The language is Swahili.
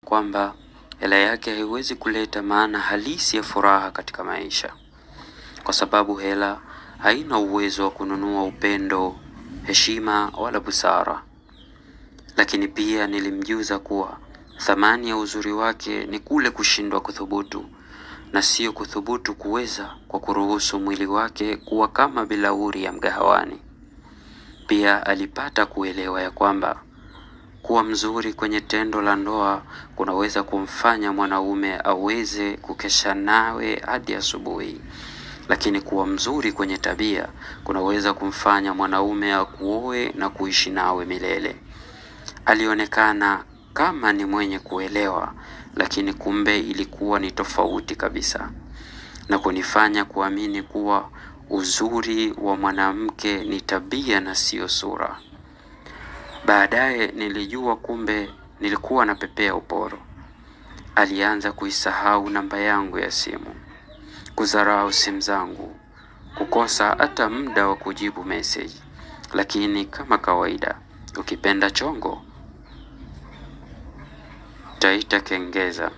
kwamba hela yake haiwezi kuleta maana halisi ya furaha katika maisha, kwa sababu hela haina uwezo wa kununua upendo, heshima wala busara. Lakini pia nilimjuza kuwa thamani ya uzuri wake ni kule kushindwa kuthubutu, na sio kuthubutu kuweza kwa kuruhusu mwili wake kuwa kama bilauri ya mgahawani. Pia alipata kuelewa ya kwamba kuwa mzuri kwenye tendo la ndoa kunaweza kumfanya mwanaume aweze kukesha nawe hadi asubuhi, lakini kuwa mzuri kwenye tabia kunaweza kumfanya mwanaume akuoe na kuishi nawe milele. Alionekana kama ni mwenye kuelewa, lakini kumbe ilikuwa ni tofauti kabisa, na kunifanya kuamini kuwa uzuri wa mwanamke ni tabia na sio sura. Baadaye nilijua kumbe nilikuwa napepea uporo. Alianza kuisahau namba yangu ya simu, kudharau simu zangu, kukosa hata muda wa kujibu message. Lakini kama kawaida, ukipenda chongo taita kengeza.